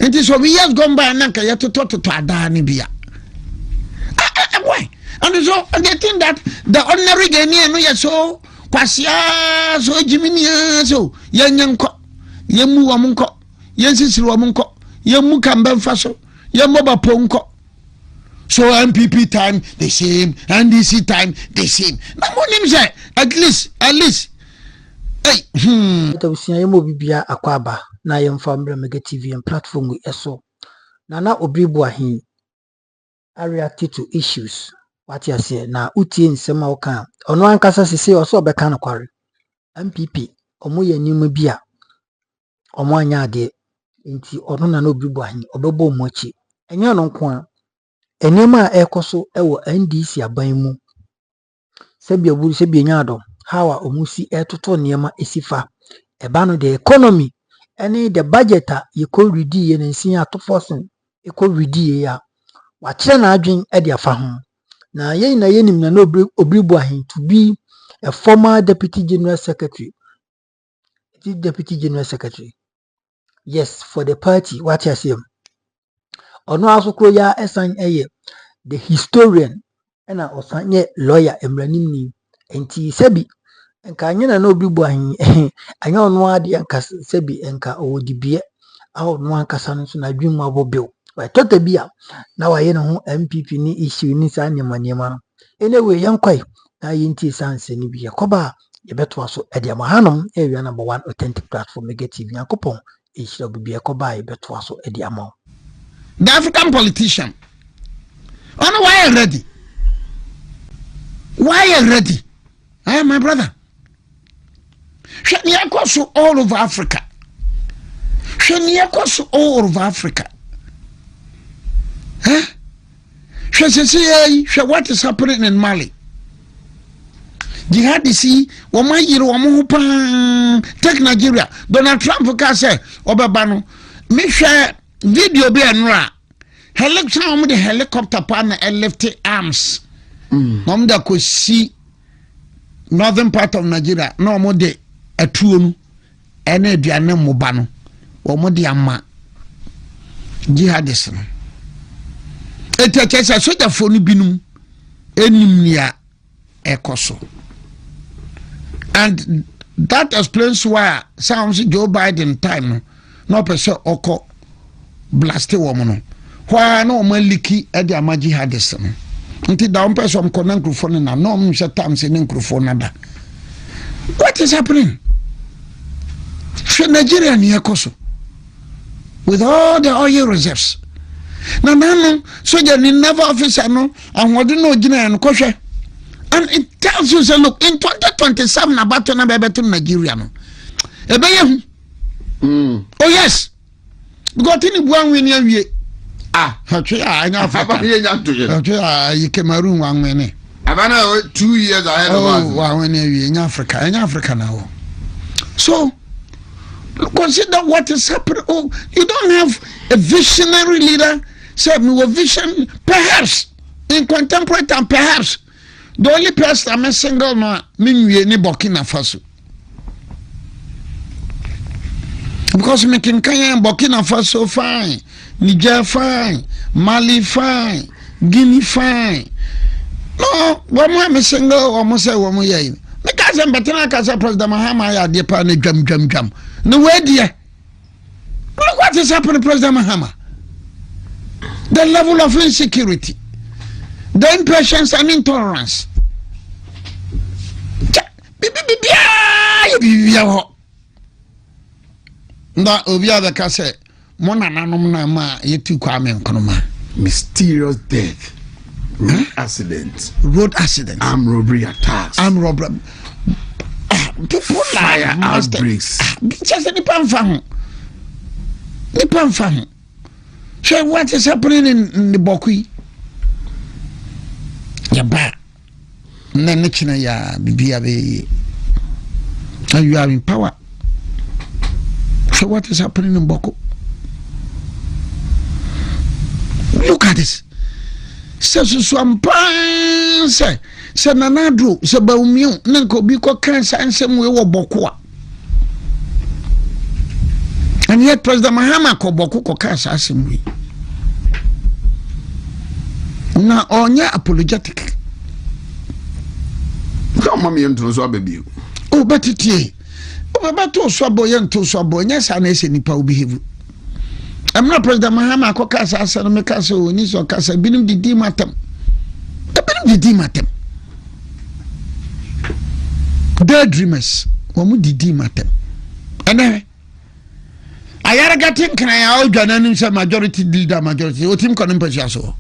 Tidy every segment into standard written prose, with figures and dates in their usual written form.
It is over years gone by and Nanka yet to Adanibia. Why? And so they think that the ordinary Ghanaian no so Kwasia so Jiminia so Yanko Yamu Amunko Yansis Ramunko Yamu Kamben Faso Yamoba Ponko. So NPP time the same, NDC time the same. No more names at least. Hey, Bibia Akwaba, na Yamfambre Mega TV and platform we eso. Nana Obiri Boahen reacted to issues. What you say na uti in sema oka. Ono ankasa sisi oso beka na kware. NPP omo ye nimu bia. Omo anya ade nti ono na Obiri Boahen obebo mo achi. Enye no nko a enema ekoso ewo NDC aban mu. Sebi aburu sebi nyado. How a omusi etoto niema esifa. Ebano the economy. Any the budget you could read and see at 2,000. You could read ya. Wachira na adwin e de afa ho. Na yen na yenim na Obiri Boahen to be a former deputy general secretary. It is deputy general secretary. Yes, for the party. What you say? Ono asokro ya esan eye the historian ena osanye lawyer emranim ni enti sebi enka anyina na Obiri Boahen anya ono ade enka sebi enka owodibie aho no ankasa no so na adwin abobew wa tota bia na wa ye no ho MPP ni issue ni sa nyema no anyway yankwai na yinti sanse ni bia koba ye beto aso ede amahanom area number 1 authentic platform Mega TV yakopon ishira bibia koba ye beto aso ede amaw. The African politician. Oh no, why are you ready? Why are you ready? I am my brother. Shaniakosu all over Africa. Shaniakosu all over Africa. Huh? What is happening in Mali? Jihadisi, Wamayiro, Wamupan, take Nigeria. Donald Trump can say, Obabano, make sure video be anra. Helicopter the helicopter pan and left arms. That could see northern part of Nigeria. No more de a tune and a diana mobano or modiama jihadism. It is a sort of phony binum enimia ecoso. And that explains why sounds Joe Biden time no person oko blasted woman. Why no man leaky at the amaji hadison until down person microphone and no Mr. Tams in microphone. What is happening? Nigeria near Koso with all the oil reserves. No, so you never officer no, and what do you know, Gina and Kosher? And it tells you, say, look, in 2027, about to Nigeria. Oh, yes. Got any one when you I know. You came a room 1 minute. About 2 years ahead of us. Wow, in Africa now. So, consider what is happening. Oh, you don't have a visionary leader. Say, me a vision, perhaps in contemporary time, perhaps the only person I'm a single man, me ni Burkina Faso. Because making Kenya and Burkina Faso fine, Niger fine, Mali fine, Guinea fine. No, one more I'm a single, almost say one more year. Because I'm better than President Mahama, I dear partner, jam. No way, dear. Look what is happening, President Mahama. The level of insecurity, the impatience and intolerance. Na obia the kase mona nanom na ma yetu kwame nkonoma mysterious death, road accident, armed robbery attacks, people fire outbreaks. Just any pan fan. So what is happening in the Bokui? Yaba. Nenechina ya bibia be. And you are in power. So what is happening in Boko? Look at this. So swampan say nanadro se baumio nanko bi ko kansa ansem we wo Boko. And yet President Mahama Koboko Kokasa Assembly. Now onya apologetic. Don't mommy into so baby. Oh, but it ye. Oh, but to swabo yen to swabo, yes, I say nipa will behave. I'm not President Mahama Kokasa Asana ni so Kasa Binum di Matem. The Binum di Matem. Daydreamers, Wamu di Matem. And then I getting can I out Ghana majority leader majority. What him can so.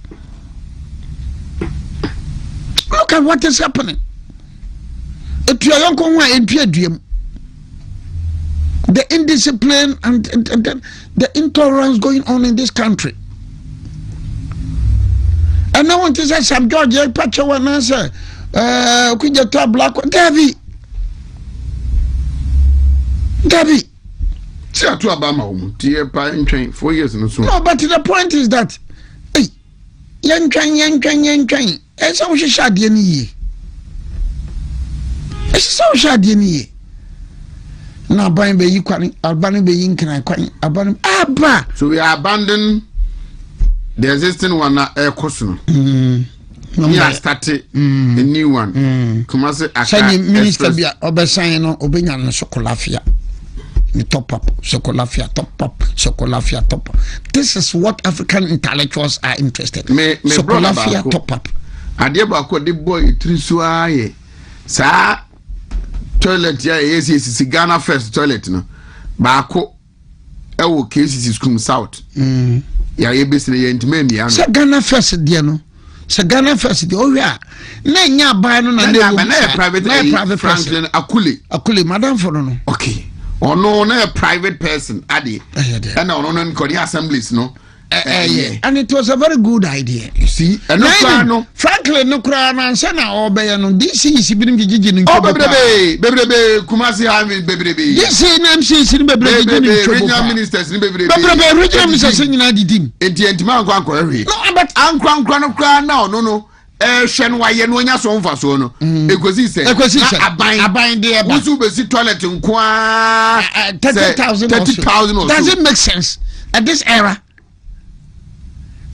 Look at what is happening. The indiscipline and the intolerance going on in this country. And no one to say some George Pacho and answer could you talk black Gavi. See to Obama, dear in train 4 years and so. No, but the point is that young train. It's so shady in ye. It's so shady in ye. Now, buying be equally, Albany be in can I quite abandon. Abba. So we abandon the existing one air question. Yeah, started a new one. Kumasi Akara Minister be Obesayano Obenyan Sokolafia. The top up, Sokolafia, top up, Sokolafia, top up. This is what African intellectuals are interested in. Sokolafia, top up. Adia bako de boy trisuwa ye sa toilet ya yes Ghana first toilet no bako ewo KCC school south ya ye besire ye ntime mia no Ghana first dia no se Ghana first dia o wi na nya ba no na na private Franklin Akule madam for no okay ono na a private person ade and ono no nkodi assemblies no. And it was a very good idea. You see, and no Franklin no crown and Sana or Bayano. DC is been giving baby, Kumasi having baby. This is MC regional ministers, regional ministers in the Entientman Quanquery. No, but Uncle Crown now, no. Shen Wayen when you're so fast, no. Because he said, I bind the Abusu toilet in Qua 30,000. Does it make sense at this era?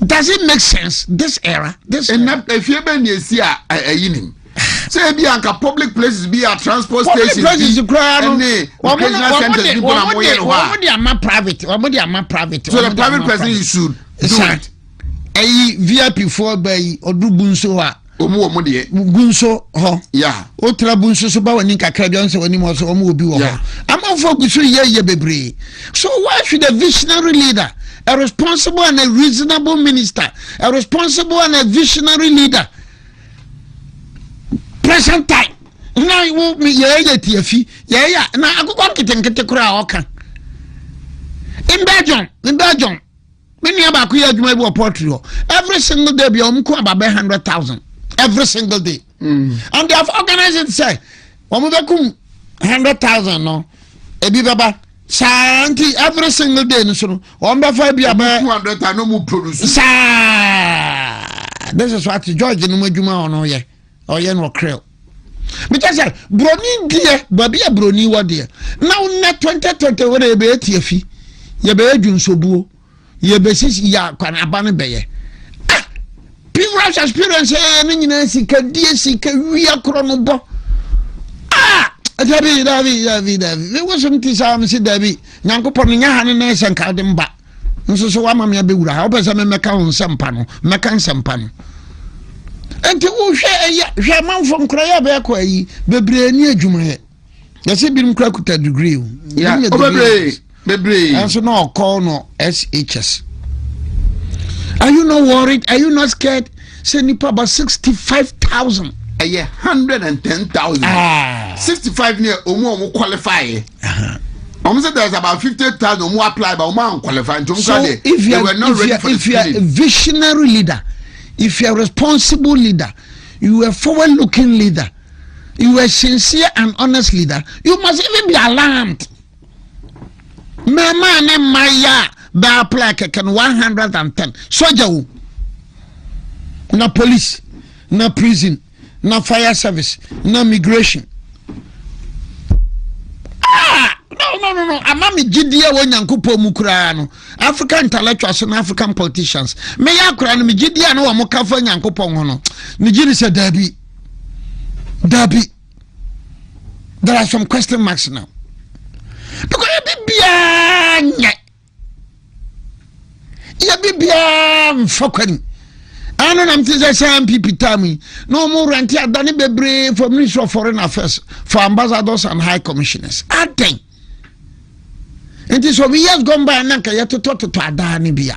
Does it make sense? This era, if you been here, a evening. Say, be a public places, be a transport station. Places to cry. What would private? So the private person you should do it. A VIP for bay or do bunso. Bunso, yeah. Otra bunso so ba wani kakra so wani mo so omo obi wo ho. I'm on focus ye bebre. So why should a visionary leader, a responsible and a reasonable minister, a responsible and a visionary leader, present time now you want me TFI now I go kete kura oka in Belgium many about kuya portfolio every single day be about 100,000 every single day and they have organized it say wamubekum 100,000 no ebi baba Santi every single day no so on be fa bi aba 200 no mu produce this is what George no madwuma ono ye oye no creel because broni die baby a broni wode now na 2020 we be etiafi ye be adwunsobuo ye be sisi ya kwan aba ne beye previous experience no nyina sika die sika wi akro no bo David. There was something Sam said, David. Yankopon Yahan and Ness and Cadimba. And so I'm a Bura. I was a Mecan Sampano, Mecan Sampano. And to share man from Craya Bequay, Bebre Juma. Yes, he been cracked a degree. Yeah, Bebre. And so no call no SHS. Are you not worried? Are you not scared? Send you about 65,000. A year 110,000. 65 near Omo qualify. Almost there's about 50,000 more apply by Oman qualifying. So if you are a visionary leader, if you are a responsible leader, you are a forward-looking leader, you are a sincere and honest leader, you must even be alarmed. My man Maya by plaque can 110. Soldier, no police, no prison. No fire service, no migration. No. Ama me gidie wo Nyankopɔ mu kura no. African intellectuals and African politicians. Me ya kura no me gidie no wo mo ka fa Nyankopɔ ho no. Me gidi say dabi. There are some question marks now. Because ya bibia mfokani. Ano na mtiza say NPP time. No more ranti adani bebre for Ministry of Foreign Affairs, for ambassadors and high commissioners. Aden. It is over years gone by nanka yeto to adani biya.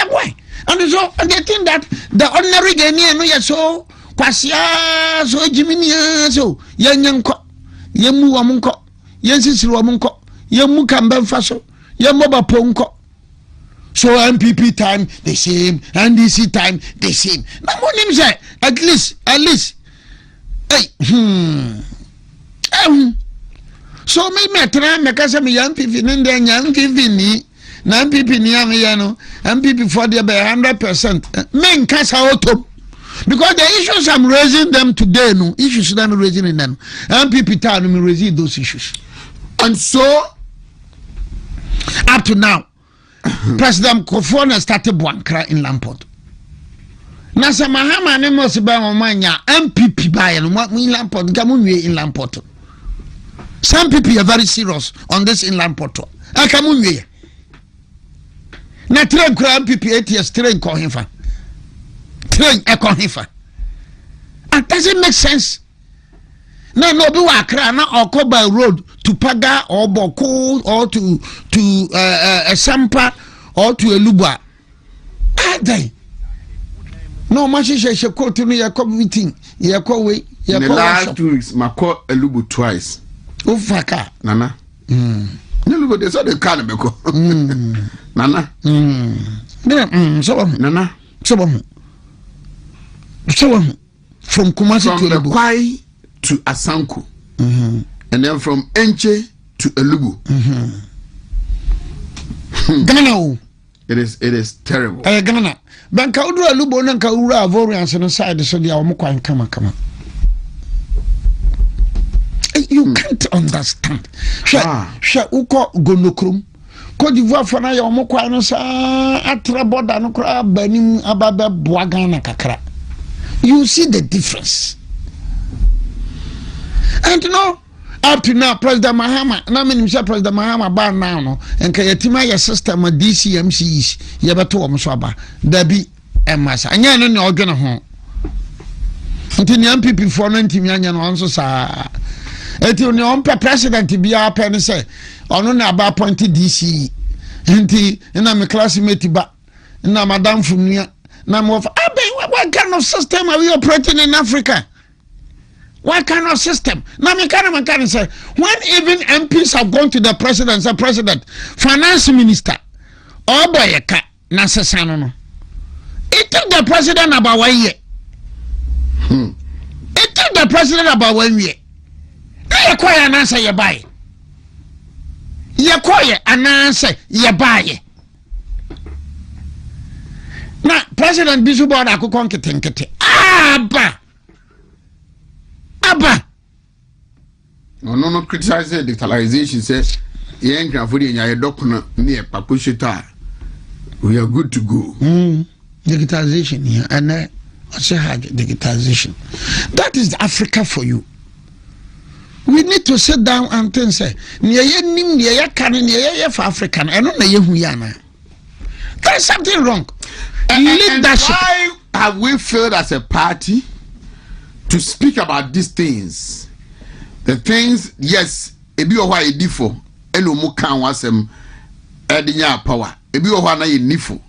Why? And so they think that the ordinary Ghanaian no ya so kwasia so jiminia so yanyanko yemu wamunko yensisiru wamunko yemu kambemfa so yemoba ponko. So NPP time the same, NDC time the same. Now what him say? At least. Hey, So me try me kasa me NPP nende NPP ni na NPP ni no NPP for the 100%. Men kasa auto. Because the issues I'm raising them today, no issues that I'm raising in them. NPP time me raising those issues. And so up to now President Kofona started Buankra in Lamport. Nasa Mahama ne must be manya MPP by no in Lamport, Gamunwe in Lamport. Some people are very serious on this in Lamport. Akamunwe. Na train kra MPP 8 years train ko himfa. Train e ko himfa. And doesn't make sense. No be wakra na Okoba road to Paga or Boko or to Sampa or to Eluba. No much she call to me a meeting. Ya call way. In the last 2 weeks, I call Elubu twice. Ufaka. Nana. Elubu they saw the car beko. Nana. So Nana. So from Kumasi to Elubu. To Asanko, and then from Enche to Elubu. Ghana. It is terrible. Ghana. Banka udru Elubu nanka ura avorians on the side so they are mukwa kama. You can't understand. Sha uko gonokrum. Cote d'Ivoire fana ya mukwa no sa atra border no kra banim ababe boagana kakra. You see the difference. And you know, up to now, President Mahama, na me say President Mahama ba now no, and kayatima ya system DCMCs, ya beto o so aba. Da bi emasa. Anya no ne odwene ho. Nti ne MPP for no ntimi anya no onso sa. Eti ne on president bia pa ne say, ono na aba appoint DC. Nti na me classmate ba, na madam funua, na mo what kind of system are we operating in Africa? What kind of system? Now, me can say, when even MPs have gone to the president, say, President, Finance Minister, or boy, Nasasano. It took the president about 1 year. It took the president about 1 year. You acquire an answer, you buy. You acquire an answer, you buy. Now, President Bisubo, I could conquer Abba. No criticize the digitalization says yen can for the document near Papushita. We are good to go. Digitalization here and I say digitalization. That is Africa for you. We need to sit down and think say for African. I don't know there's something wrong. And why have we failed as a party to speak about these things? The things, yes, ebi owa edifo eno mu kan wasem edinya power. Ebi owa na yenifo.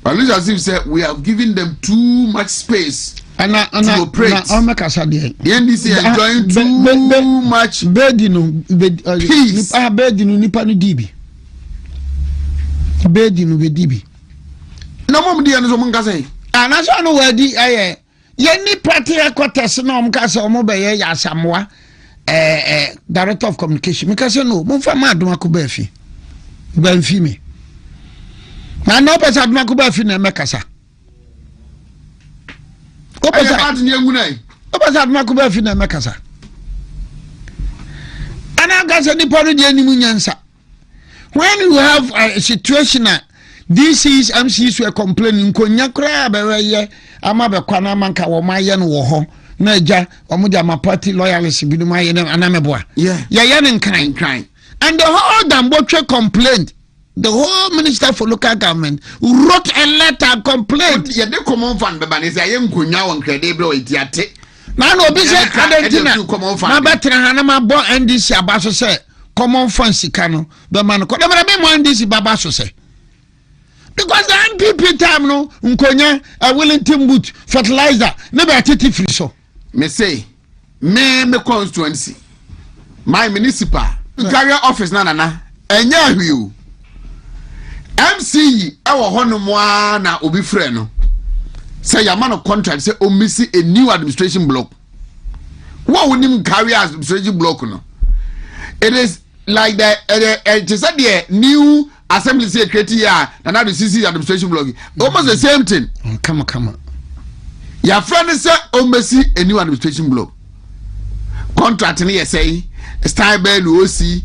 But let's as if say we have given them too much space to operate. The NDC is enjoying too much peace. Bedinu nipa no dibi. Bedinu be dibi. No mom di anu so mun ka say. Anaso no wadi aye. Yeni party headquarters na omkasa omobeye ya Samoa director of communication. Mikase no, mfa ma adoma ko ba fi. Ba mfi me. Na no pesa adoma ko ba fi na mekasa. O pesa adni engunai. O pesa adoma ko ba fi na mekasa. Ana gasa ni paro di animu nyansa. When you have a situation DCs MCs were complaining konya kra be ama be kwana manka wo maye no wo ho na eja omuja ma party loyalists bi no maye na anameboa. Yeah nen kan. And the whole Dambotwe complained. The whole Minister for Local Government wrote a letter complaint. Yeah, they come on fan beba say yen konya won credible itiate. Na no bi say adentina. Na betra hanama bo NDC abaso say common fund sika no be man ko. Dem na be mo NDC baba so say. Because the NPP time no nkonya a Wellington boot fertilizer no be atiti free so. Me say me constituency my municipal carrier office na enya hwiu MC ewo hono mo na obi frɛ no say ya man contract say o missy a new administration block. What would him carry administration block no? It is like the just the new assembly secretary and now the CC administration block. Almost the same thing. Come on. Your friend say o missy a new administration block. Contract ni say style bell OC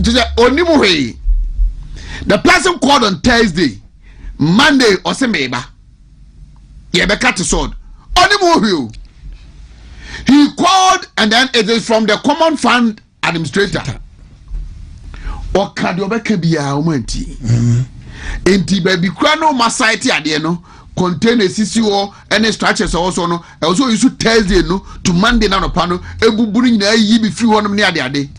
just onimu way. The person called on Thursday, Monday or Semeba. Cut sword. He called and then it is from the common fund administrator. Or Kadiobe be a momenti. Enti baby crano massaity adieno contain a CCO and structures also no. Also you should Thursday no to Monday na no pano ebu bring na yi be free one near the ade.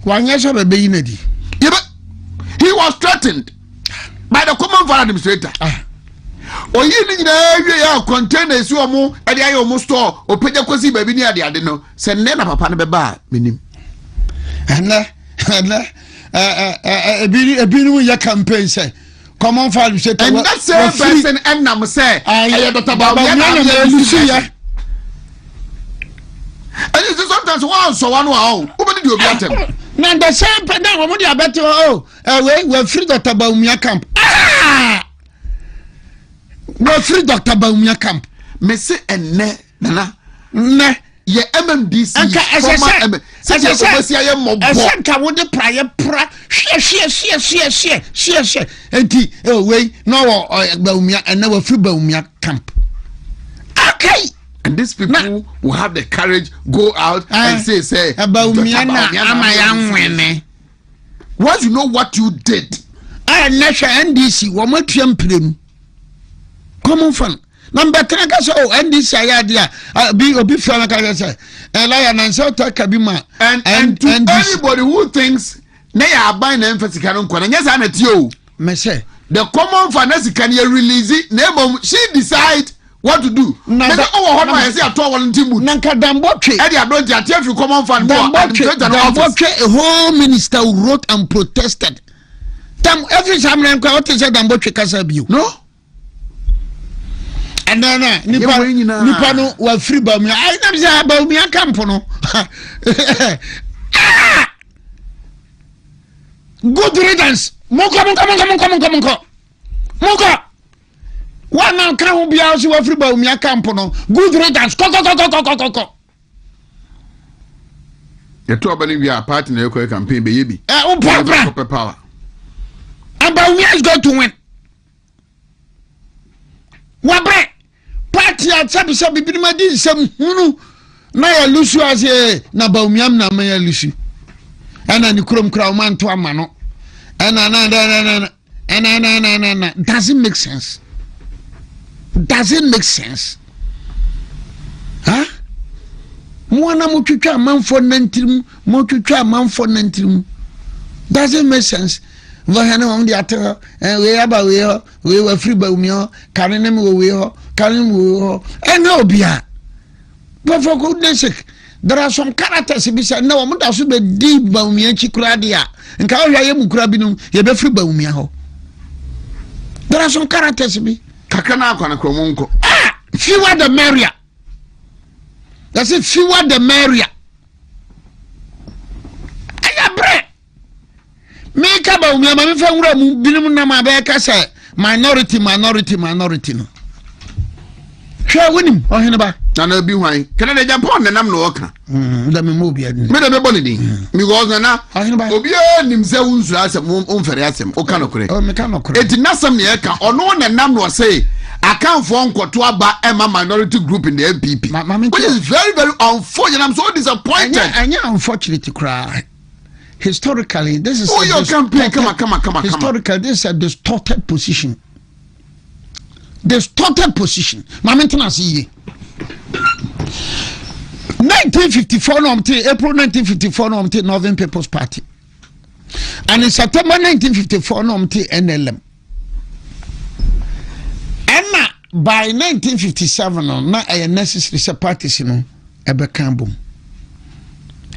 He was threatened by the common fund administrator. Oyi ni na ya containers you omo e dey omo store opeja kwesi baby ni ade no se nne na papa ne beba menim ebinu ya campaign say common fund administrator and that same person am say e Dr. Baba na lusu ya and it's sometimes one so one wow who be obi atem na the same person we mo dey abete we free Dr. Baba camp no free Dr. Baumia camp. Me say enne nana ne ye MMDC former say ka wo de praye pra hwe enti we no Baumia and now free Baumia camp. Okay, and these people will have the courage go out and say Baumia na amayanwene. Once you know what you did, I national NDC wo matwam prem common fund number 3 ka say NDC ayadia be obi fana ka say lion and so talk bima and to anybody who thinks na ya aban na emphasis kan nko na nyesa na tio me say the common finance can you release na she decide what to do na say oh ho na say ato volunteer boot na ka Dambotwe e dey abroad ya tia free common fund Dambotwe a whole minister wrote and protested every time na ko what say Dambotwe ka say bio no. And then nipa no wa free Baumia. I never say Baumia camp no. Good riddance. Moko. One now can be out wa free Baumia camp no. Good riddance. Ko. You talk about your party na your campaign be yebi. Power. And Baumia is going to win. Wabre party atsabi bibirima di nsem hunu na ya lusu ase na Baumiam na ma ya lusu ana ni krom kra man to ama no ana na doesn't make sense huh mwana mutwitwa manfo nantirim doesn't make sense. Vahana on the atter and we aba we were free Baumia carrying we and no beer. But for goodness sake, there are some characters beside no one that should be deep Baumia Chicradia and Kayam Crabinum, you be free Baumia. There are some characters be Kakana Komunko. Fewer the merrier. That's it, fewer the merrier. Make up my minority no. Share winning or Hinaba. Nana be wine. Can I Japan and I'm no worker? Let me move here. Madame Bonnie. Because Nana, Obia himself as a unferiasm, or canocre. Oh, mechanical. It is not some year or no one and none will say, I can't form Quatuaba Emma minority group in the NPP. Which is very, very unfortunate. I'm so disappointed. And you're unfortunate to cry. Historically, this is your campaign. Come on. Historically, this is a distorted position. Distorted position. My maintenance ye. 1954 April 1954 Northern People's Party. And in September 1954 NLM. And by 1957 na a necessary parties no ebe boom.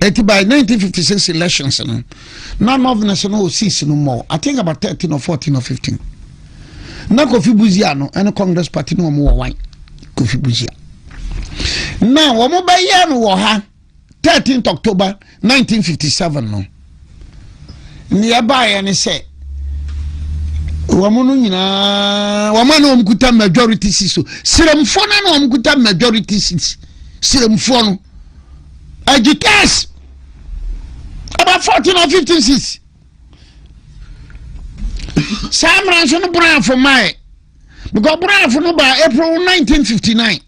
By 1956 elections none of national seats no more. I think about 13 or 14 or 15. Na Kofi Buzia no and Congress Party no more wine. Kofi Buzia. Now womo ba ye no wo ha 13th October 1957 no. Nearby and say womo nyina womo na omkuta majority seats so siremfo na omkuta majority seats siremfo no agitas about 14 or 15 seats. Sam Ranson Brown for my because Brown for no by April 1959.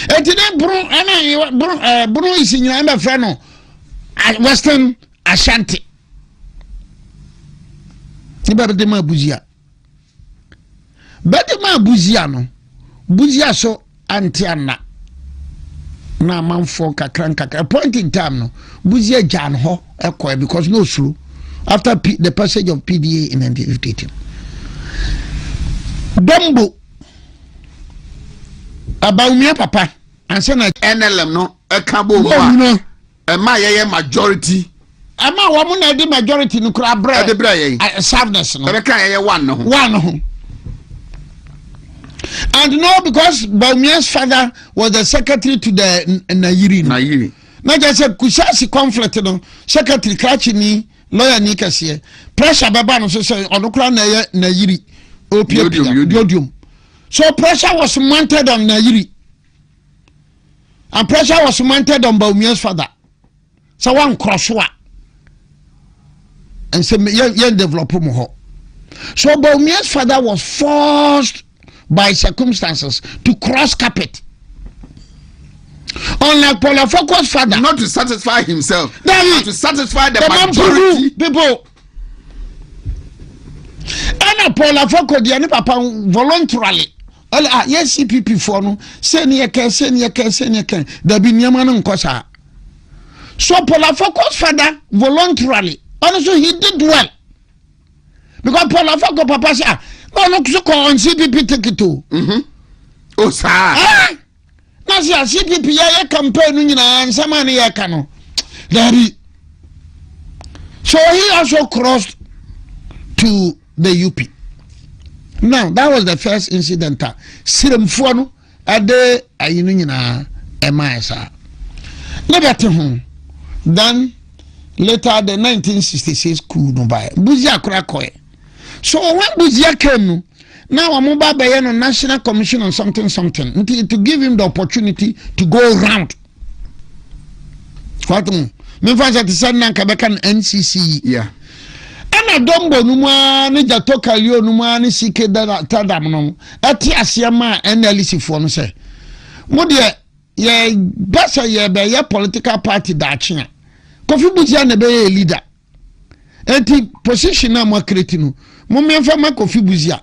And today Bruno is in your friend Western Ashanti. Bedema Buzia. Bedema Buziano Buzia so Antiana. Na man for kakranka. A point in time no Buzia Jan ho ekwa because no true. After the passage of PDA in 1958. Dombo about me papa and say NLM no a cabo no a my majority. Ama woman the majority no crab bread the bread sadness no one. And no, because Baumia's father was the secretary to the Nairi. Now just said Kushasi conflict no secretary Krachini lawyer Nikasiye pressure baba no so say onokra na yiri opium. So pressure was mounted on Nairi. And pressure was mounted on Baumia's father. So one crosswa. And say yen develop mo. So Baumia's father was forced by circumstances to cross carpet. Unlike Paula Foko's father, not to satisfy himself, but to satisfy the majority people. And Paula Foko, the papa voluntarily. Yes, CPP for no. Senior can. There be Niaman Kosa. So Paula Foko's father voluntarily. Also, he did well because Paula Foko papa said, "No, no, so on CPP take it too." Oh, sir. Nasi CPP ya campaign nyina nsamani ya kano. Daddy. So he also crossed to the UP. Now that was the first incident. Siremfo no ade ayinu nyina emaisa. Lebate then later the 1966 coup no by. Buzia krakoe. So when Buzia came no, now I'm about by a National Commission on something to give him the opportunity to go around. What me fancy to send Nankabekan NCC. Yeah. And a dombo numa ni jatoka liyo numa ni sike tadam no. Ati asiyama NLC for no say. Mudye ye basa ye political party da china. Kofi Buzia ne be ye leader. Eti position na mwa kreti no. Mumemfa ma Kofi Buzia.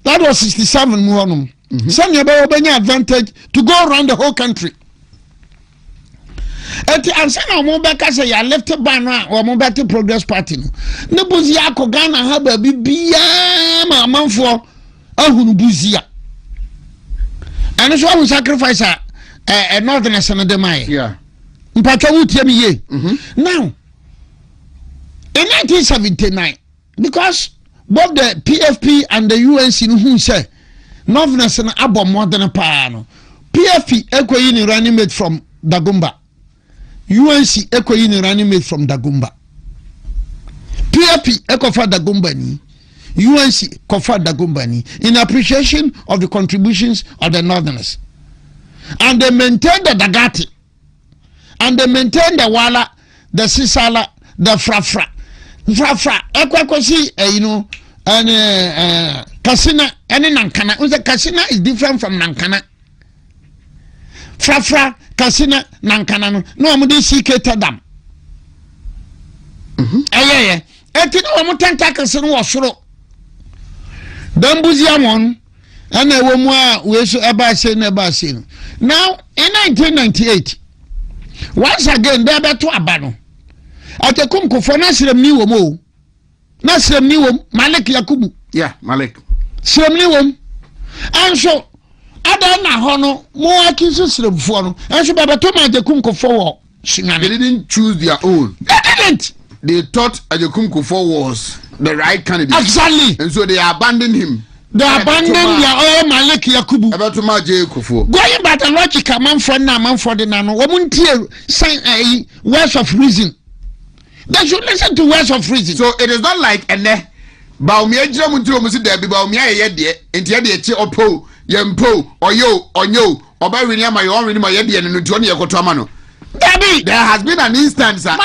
That was 67 muonum. Some obenya advantage to go around the whole country. Eti ansana omobeka say ya left ban or mobile progress party no. Ne Buzia ko Ghana ha ba bibia ma amanfo ahunu Buzia. And so we sacrifice a northern senate mai. Yeah. Mpacha wutie mi ye. Now in 1979 because both the PFP and the UNC who say Northerners and Abo more than a pano. PFP equine running made from Dagumba. UNC equine running made from Dagumba. PFP echo for Dagumba ni. UNC Kofa Dagumbani in appreciation of the contributions of the Northerners. And they maintain the Dagati. And they maintain the Wala, the Sisala, the Frafra. Frafra, Ekwakosi, and Kasina, and Nankana. The Kasina is different from Nankana. Frafra, Kasina, Nankana. No, I'm going to see Ketadam. Yeah. Etino omutanta kasino wasoro. Dambuzi amon and a woman we so ebase. Now in 1998, once again there be to abano. Atekum ko for na sremni wo mo. Na sremni wo Malik Yakubu. Yeah, Malik. Sremni wo. And so ada na ho no mo akiso sremfo no. And so baba to ma atekum ko for they didn't choose their own. They didn't. They thought Ajekum Kufuor was the right candidate. Exactly. And so they abandoned him. They abandoned their own Malik Yakubu. About to match Kufuor. Going back to logic, man for the nano, woman tear sign a words of reason. They should listen to words of reason. So it is not like Baumia Jamunto Musi Debi Baumia Yedi, and Yedi Opo, Yempo, or yo, or Barinia, my own in my Yedi and Johnny Kotamano. There has been an instance a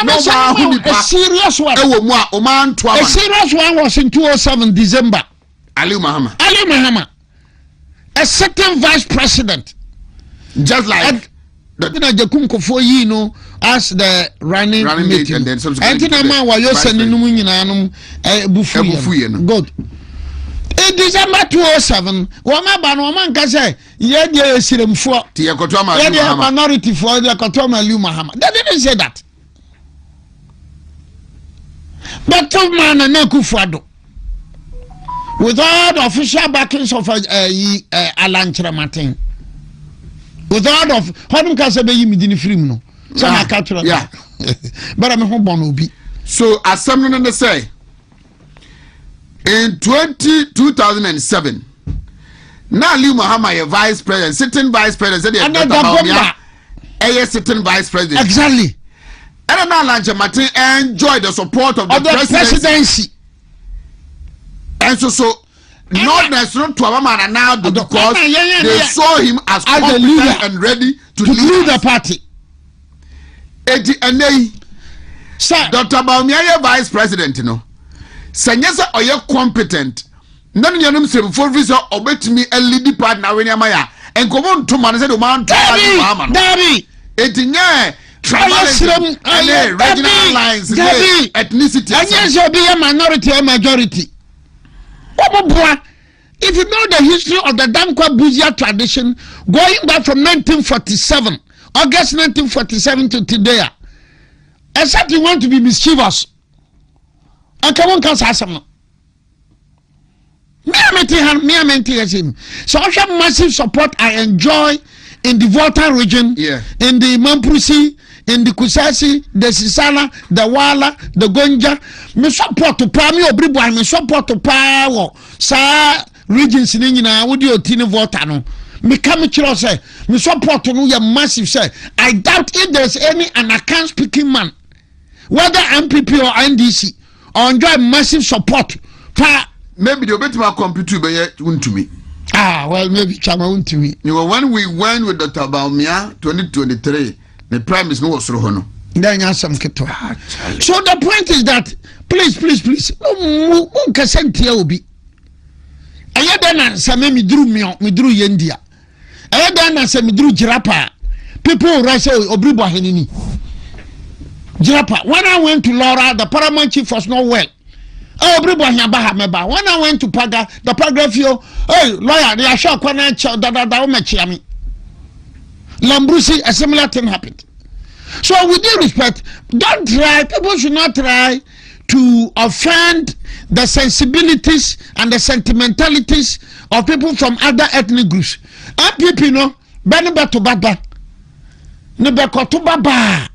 serious one. A serious one was in 2007 December. Ali Muhammad. A certain vice president, just like the Jakum Kofo, you know, as the running mate, and then subsequently good. In December 2007, woman can say, yeah, minority for the Kotoma Liu Muhammad. They didn't say that. But two man and Kufuor, with all the official backings of Alan Chiramatin, with all of Hodum Kasabe, you didn't free no. So I can't tell you. But I'm a home will be. So, as someone say, in 2007, now Liu Muhammad, a vice president, sitting vice president, a sitting vice president. Exactly. And now Lancha Martin enjoyed the support of the presidency. And so not necessarily to a man now because they saw him as competent and ready to lead the party. Sir, Dr. Baumia, vice president, you know. Sanyasa or you're competent. None of them say for visa or bet me a lead partner when you're and come on to man said, man, Daddy, it's in tribalism, regional lines, ethnicity. And yes, you'll be a minority or majority. If you know the history of the Dankwa Buzia tradition, going back from 1947, August 1947 to today, except you want to be mischievous. And come on, Kasasam. So I have massive support I enjoy in the Volta region, in the Mamprusi, in the Kusasi, the Sisala, the Wala, the Gonja. Me support to Pami Obiri Boahen, me support to Power, sa regions in India, would you tini Volta no? Me come to say, me support to no massive say. I doubt if there's any Anakan speaking man, whether NPP or NDC. Enjoy massive support. Maybe the better computer to me. Well, maybe Chama to me. You know, when we went with Dr. Baumia 2023, the prime is no Srohono. Then you some keto. So the point is that please. Kasenti obi. Ayadana same me drew Yendia. Ayadana same drew Jirapa. People rush Obiri Boahen. Jirapa. When I went to Laura, the paramount chief was not well. Oh, Obiri Boahen. When I went to Paga, the paragrafio, hey, lawyer, they are shocked when I check that Lambrusi, a similar thing happened. So, with due respect, don't try, people should not try to offend the sensibilities and the sentimentalities of people from other ethnic groups. And people, you know, Baniba to Baba, Nebeko to Baba.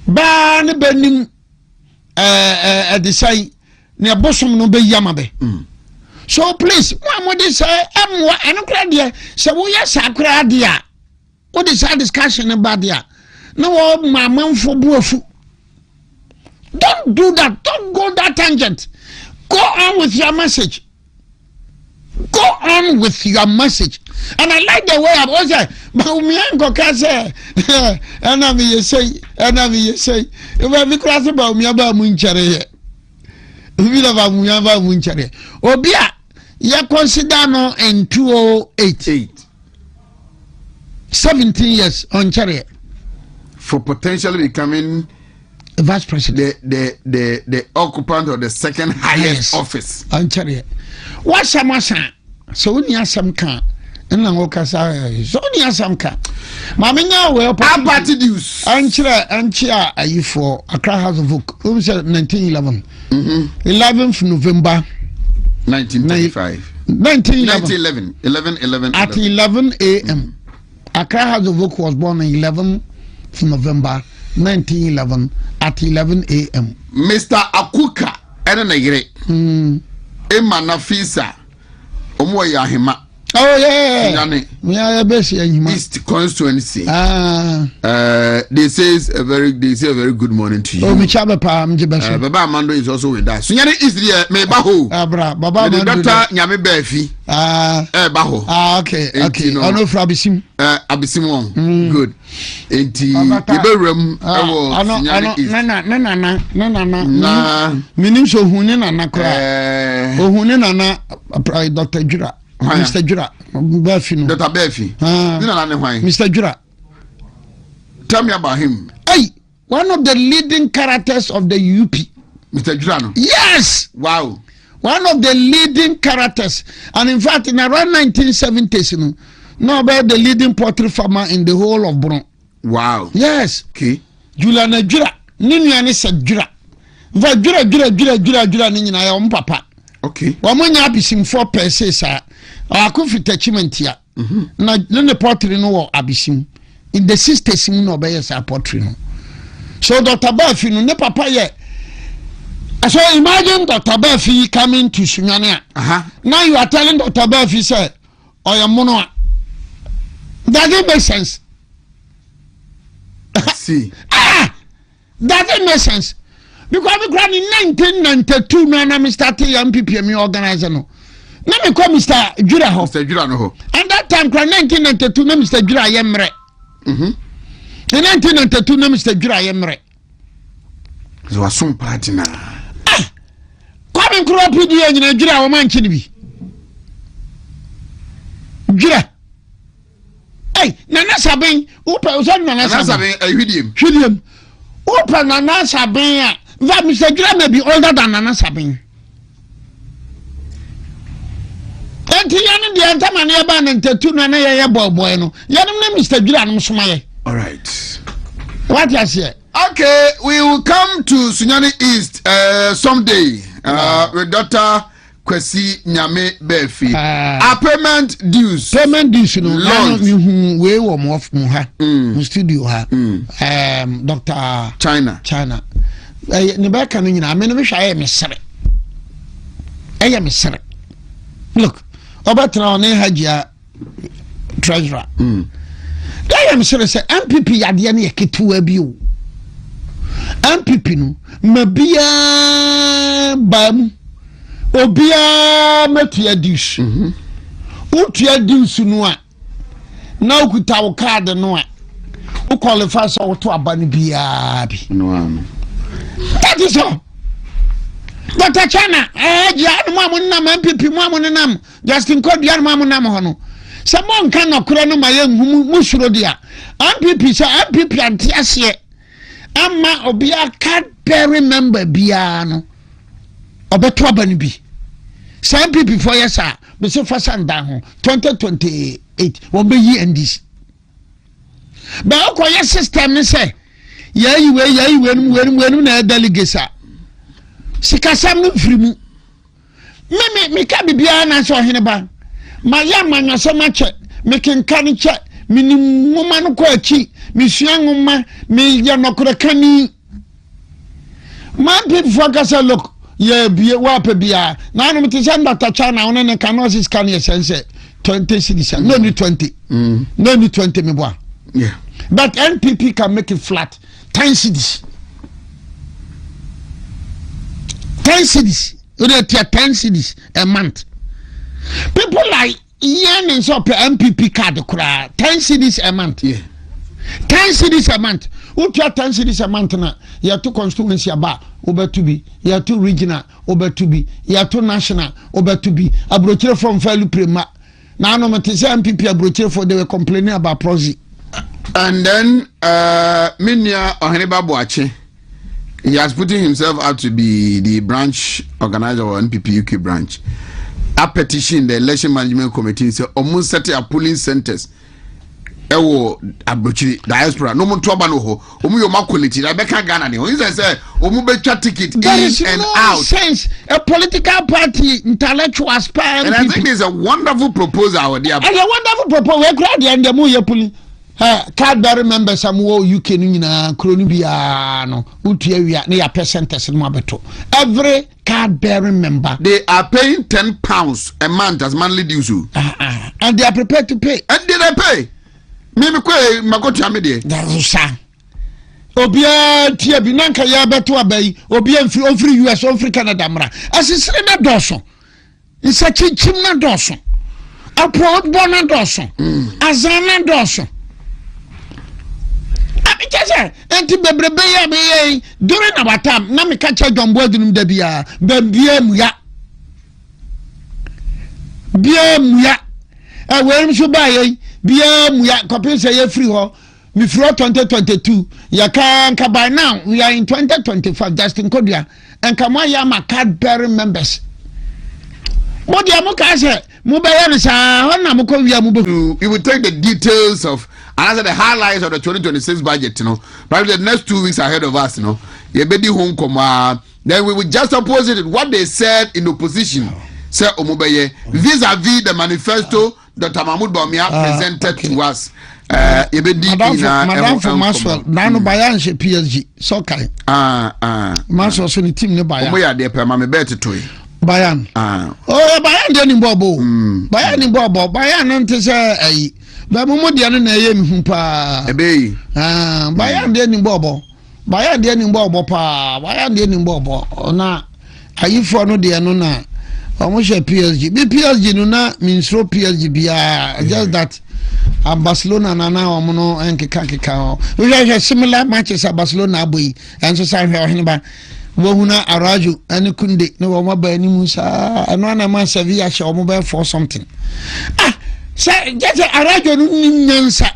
Ban benim decide near bosom no be yamabe. So please, what is I don't cry dear. So we are sacred dear. What is our discussion about dear? No, my mom for bufu. Don't do that, don't go that tangent. Go on with your message. Go on with your message. And I like the way I was like, but me and Kokase, and I mean, you say, if I be cross about me about Munchare, we love Muyava Munchare. Obia, ya consider no in 2088. 17 years on chariot. For potentially becoming the vice president, the occupant of the second highest office on chariot. What some so near some can and then walk as so near some can. Mamma, well, party dues. Anchia, are you for Accra House of Book? 1911. 11th November 1995. 1911. At 11 a.m. Accra House of Book was born on 11th November 1911 at 11 a.m. Mr. Akuka, Erenegre, Emma Nafisa, Omo Yahima. Oh yeah, yeah, East constituency. They say a very good morning to you. Oh, Michaba Pam Jibas. Baba Mando is also with us. Sunyani is the me baho. Baba the doctor Nyame Befi. Baho. Okay. I know for Abisim. Abisim. Good. Enti Iberum. No. Minim so hunena na kra. O hunena na Dr. Jura. Mr. Jura, Buffy, Dr. Befi. Mr. Jura, tell me about him. Hey, one of the leading characters of the UP. Mr. Jurano. Yes. Wow. One of the leading characters, and in fact, in around 1970s, no about the leading poultry farmer in the whole of Bron. Wow. Yes. Okay. Juliana Jura, Niniani said Jura. Jura, Nina, papa. Okay. Wamanya abisim 4 per say akufi attachment ya na the pottery no abisim in the system no be yes pottery no. So Dr. Bafi no ne papa ye. So imagine Dr. Bafi coming to Sunyane. Now you are telling Dr. Bafi say oyamono. Doesn't make sense. See. Doesn't make sense. Because we got in 1992 na me start NPP me organizer no. Na me call Mr. Jura ho. Mr. Jura no ho. And that time 1992 na Mr. Jura yemre. In 1992 na Mr. Jura yemre. So asom party na. Come nkro PD nyina Jura wo man chini bi. Jura. Hey, Nana Sabin, upa usan Nana Sabin. Hwidiam. Upa Nana Sabin. That Mr. Jura may be older than Nana Sabin. And Tiana the Antaman Yaban and Tatuna Naya boy no. Yanam Mr. Jura no Sumaye. All right. What you say? Okay, we will come to Sunyani East someday with Dr. Kwesi Nyame Befi. Payment dues. Payment dues, you know. We were more of Muha. Studio ha. Dr. China. Nebeka no nyina. I mean, wish I am sorry. Look, Obatna on Hajia treasurer. I am sorry. Say MPP yadiani eketu abiu. MPP no mabia bam. Obia metia dish. Utia dish no a. Na ukuta wo card no a. U qualify so to abani bia bi. No. That is all. Dr. Chana, Jan Mamma MPP Mamma Nam, Justin Codian Mamma Nam Hono. Someone cannot crown my young Musrodia. MPP, so MPP and Tiasie. Amma Obia can't remember Biano. Obetwabani bi. Some people for yes, sir. But so far, down 2028 will be ye and this. But okay, system say, yeah, you when delegates are. Sikasam no free mu. Me ka bibia na so hene ba. Ma ya manya so ma che, me kenkan che, minim nwoma no ko achi, me sua nwoma, me ya nokora kani. Man people focus look. Yeah, be wa pe bia. Na no me send Dr. China on ne canosis scan ye sense 20 cities. No need 20. No need 20 me boy. Yeah. But NPP can make it flat. 10 cities. 10 cities. they tear 10 cedis a month. People like yen and so per NPP card 10 cedis a month. Yeah. 10 cedis a month. Who 10 cedis a month na? You have two constituency about over to be, you have two regional over to be, you have two national over to be. A brochure from Falu Prima. Now no matter NPP a brochure for they were complaining about Proxy. And then Minya Oheniba Boache, he has put himself out to be the branch organizer of NPP UK branch. A petition the election management committee say almost set up polling centers. Ewo abrochi diaspora no mo toba no ho omu yo makoliti na beka Ghana ni o say omu betwa ticket in and out. Sense a political party intellectual span. And I think there's a wonderful proposal there. And a wonderful proposal we crowd and the mo ye puli card bearer members some UK ni na kroni bia no utua wi na ya percentage no abeto. Every card bearing member they are paying £10 a month as monthly dues. And they are prepared to pay. And did they pay? Maybe kwe makoto amede. Darusa. Obia tia bi nanka ya beto abai. Obia mfiri US, mfiri Canada mra. Asisire na doso. Isa chichim na doso. Approach bona doso. Azana doso. Abikese enti bebrebe ya be during our time na me kacha Jombo adunum da bia bambia muya. Bia muya. Werim so baye bia muya kopese ye free ho me free 2022 ya kan ka by now we are in 2025 Justin Kodua and kama ya ma card bearing members what dia mo ka se mo be ya sa na mo ko wi mo be you will take the details of and answer the highlights of the 2026 budget, you know, probably the next 2 weeks ahead of us, you know. Then we will just oppose it what they said in opposition. Say Omubeye vis-a-vis the manifesto Dr. Mahmoud Bawumia presented to us. Madam for Maxwell, Nano Bayan PSG, so kai. Maxwell so ni team ne Bayan. Omoya de pe ma me bet to Bayan. Oh, Bayan de ni bobo. Bayan ni bobo. Bayan nte se ayi. Ba momo de no na ye mi hu pa. Ebe. Bayan de ni bobo. Bayan de ni bobo pa. Bayan de ni bobo. Na ayifo no de no na almost PSG. Be PSG no na means ro PSG bia just that Barcelona na omono enkeka. We have similar matches at Barcelona boy and so say we ba wo huna Araju and Kunde no wo ba ni Musa eno na man Sevilla she omo ba for something. Say just Araju no nyansa.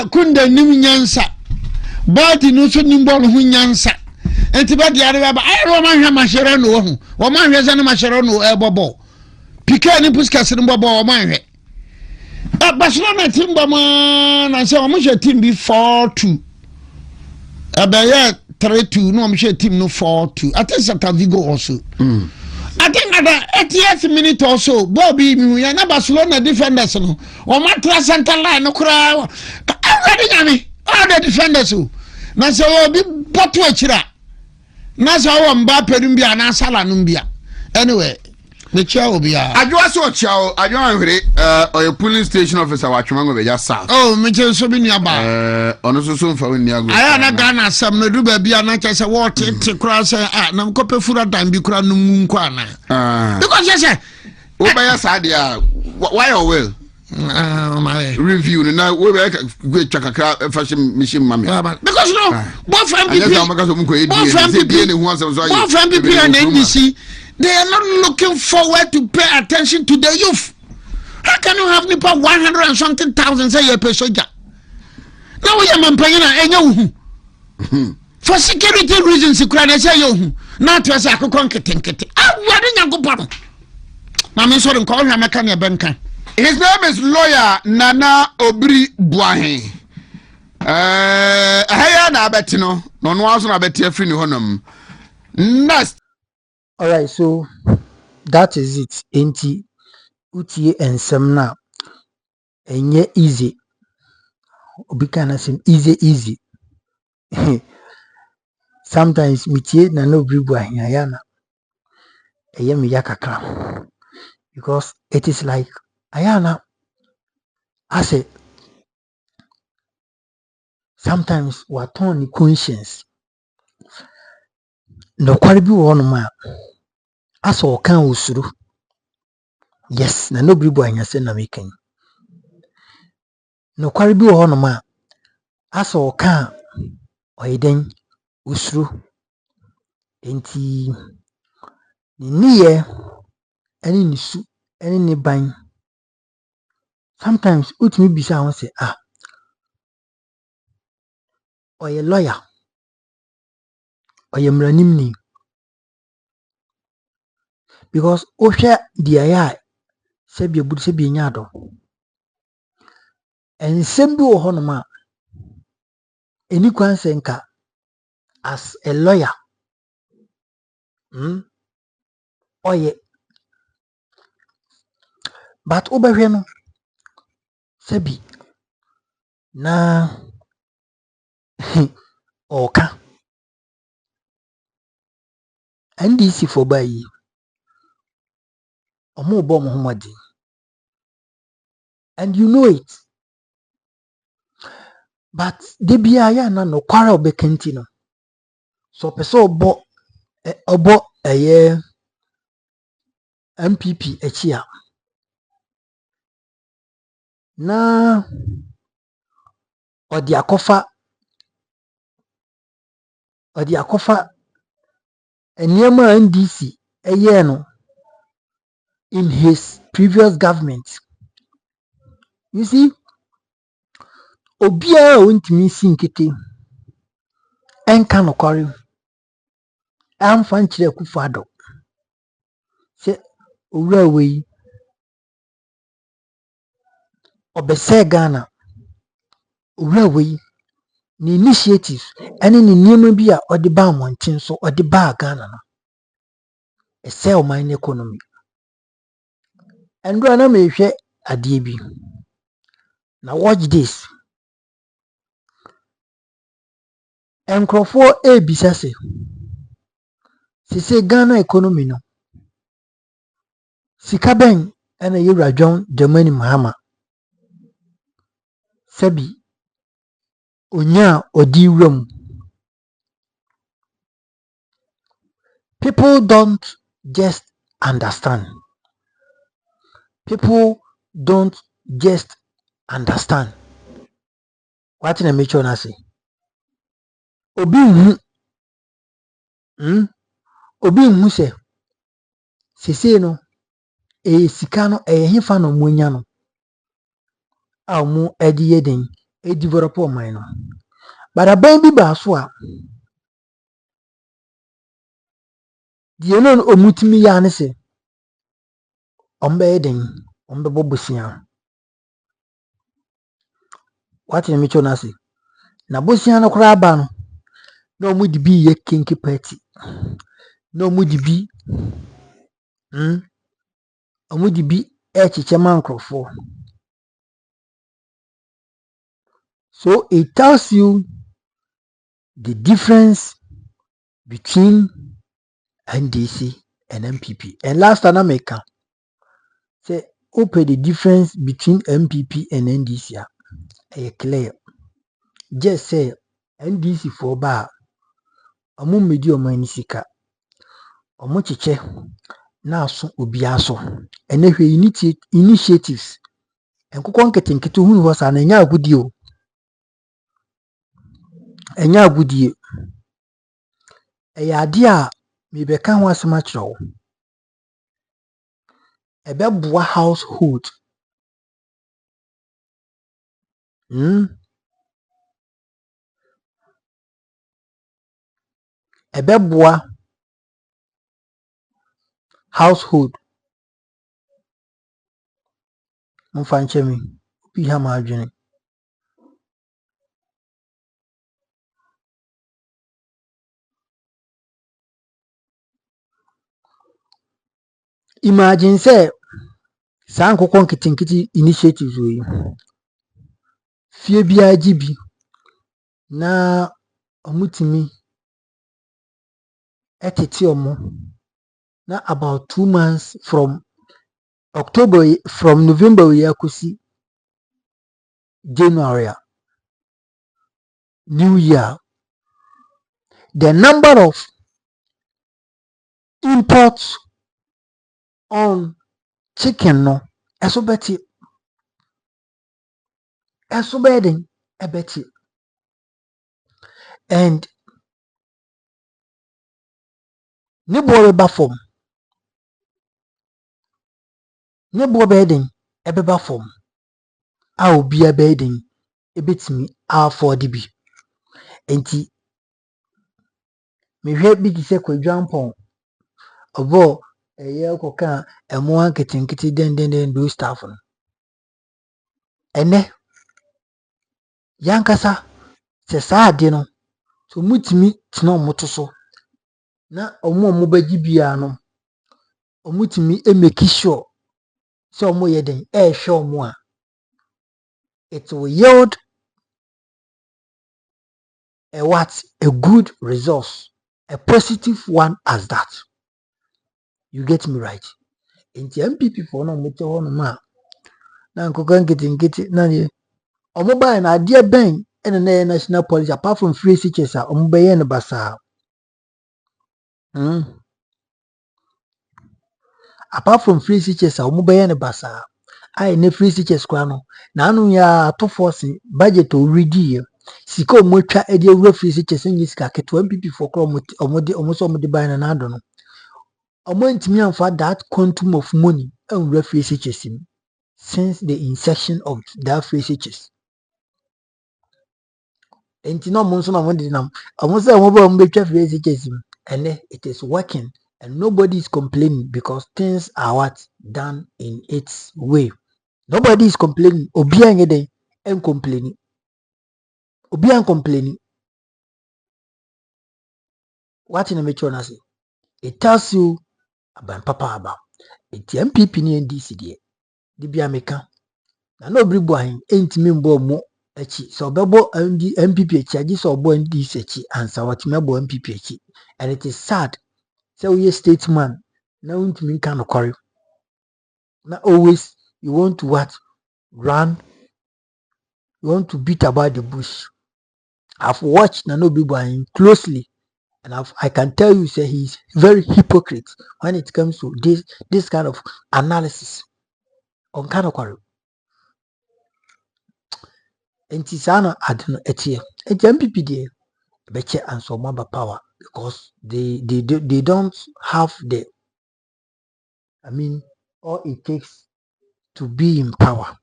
Kunde nim nyansa. Body no so nim ball hu nyansa. Enti ba dia ba ai ro man hwa mashere no hu wo man hwe se no mashere no bobo pika ni Puskas no bobo wo man hwe Barcelona team ba man na say wo mo hwe team bi 4-2 abaya 3-2 no mo hwe team no 4-2 I think Celta Vigo also I think at the 80th minute or so Bobby ya na Barcelona defenders no wo ma tra center line no kura already nyame all the defenders na say wo bi boto akira Nasa wa Mbappe numbia na sala numbia. Anyway, the chair will be Adwa so chao, adwa hwere or police station officer wa Chwango be just south. Oh, me che so bi ni aba. Ono so so mfa woni ago. Aya na Ghana sam na du ba bia na che se what te kura se na mkope fura dan bi kura no mu nko ana. Because yes sir. Wo ba ya sa dia why or well? My review na we be twakakra fashion mission mame. Because no, both MPP and NDC, they are not looking forward to pay attention to the youth. How can you have nipa 100 and something thousand say you pay soldier? Now we are mampanyina enyo for security reasons you can say you not to say akokon ketenkete. Wade nyankopon. Na me so dem call him meka ne benkan. His name is lawyer Nana Obiri Boahen. Haya na abetino. No also na abeti afri ni honum. Next. All right, so that is it. Enti utie ensem na enye easy. Obika na sim easy. Sometimes mitie na no Obiri Boahen ayana. Eye mi yakakra. Because it is like Ayana, I say, sometimes we turn the conscience. No quality one man, Aso kan usuru. Yes, na Obiri Boahen ase na mekan. No kware bi wo no ma aso kan oyeden usuru. Enti niye ani nisu ani ne ban. Sometimes utimi bisa ho say oye lawyer, oye mranimni, because ohwe dia ya sebi ebudu sebi nyado. Ensem bi wo ho no ma eni kwan senka as a lawyer oye, but obehwe no sebi na oka NDC for bayi omo bo mo homodi, and you know it, but de bia ya na no kwara obekenti no so pese obo eye NPP echia na odi akofa eniyama NDC eye no in his previous government. You see, obia ontimi sinkete enka no kware amfa nkyere Akufo-Addo se owura wei obese Ghana, owura wei ni initiative ene ni nneema bi a odi ba amonten so odi ba Ghana no ese o man economy. Endro na mehwe ade bi na watch this. Enkrofo ebisa se Ghana economy no sika ben ena yewura John Dramani Mahama sabi onya odi wuram. People don't just understand. People don't just understand. What in a make sure na say obi hu se no sika no hefa no monya no a mo edi yeden e develop o man no, but aban bi ba so a die no omutimi ya ne se ombe yeden ombe bobosia. What in a make sure na say na bosia no kura ba no na omudi bi ye kinki party na omudi bi omudi bi echiche mankrofo. So it tells you the difference between NDC and NPP. And last time I make say open the difference between NPP and NDC. Clear. Just say NDC for bar amu medi o man sika omo cheche na so obiaso ene hwe initiatives enkokon nketenkete hunu ho sa na nya agudi o enya agudie ade a me be ka ho asema kiro ebeboa household ebeboa household mfa nchemi bi ha ma adwene. Imagine say san kokon nketenkete initiatives we fie bia gibi na omutimi etete omo na about 2 months from November we yakosi January new year, the number of imports on chicken no eso beti ebeti and ne bo ba form ne bo bedin ebeba form a obi abedin ebetimi afford bi enti mehwe bi ti se kwadwampon obo eye koka emo anketenkete den do staff no ene yankasa se saade no so mutimi tena omoto so na omo bagi bia no omutimi make sure so omo yeden hwe omo a it will yield a good resource, a positive one as that. You get me right? In the NPP for no motor on ma na nkokan getting na ye omo buy na dear ben and na national policy apart from free teachers a omo buy no basa. Apart from free teachers a omo buy no basa. I ne free teachers kwa no na anu ya to force budget o ready sika omotwa e de awura free teachers nyi sika keto NPP for kro omo de buy na ado no omo ntimi amfa that quantum of money and free teachers since the inception of that free teachers. Enti no mo nso na mo de nam omo say omo ba mo betwa free teachers and it is working and nobody is complaining because things are what done in its way. Nobody is complaining. Obi anyede en complaining. Obi an complaining. What in the metro na say? It tells you about papa about. It MPP ni NDC die. Di bia meka. Na no Obiri Boahen entimi mbo mo echi. So obebo MPP echi agi so obo NDC echi ansa what mebo MPP echi. And it is sad. Say we statesman na untimi nka no kware. Na always you want to what? Run. You want to beat about the bush. I've watched Nana Obiri Boahen closely. And I can tell you, say he's very hypocrite when it comes to this kind of analysis on kind of quarrel. And Tisana adno etie. Et MPP de beche and so maba power because they don't have all it takes to be in power.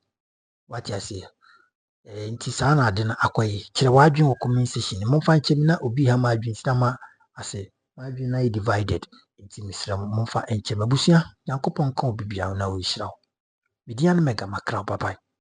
What you say? Tisana adno akwaye. Chira wadwin wo comment section. Mo fan chemina obi ha madwin sinama ase. Madwin na divided. Inti misra mo fa enche mabusua. Yankopon kan obi bia na wo hira. Bidian mega makra bye bye.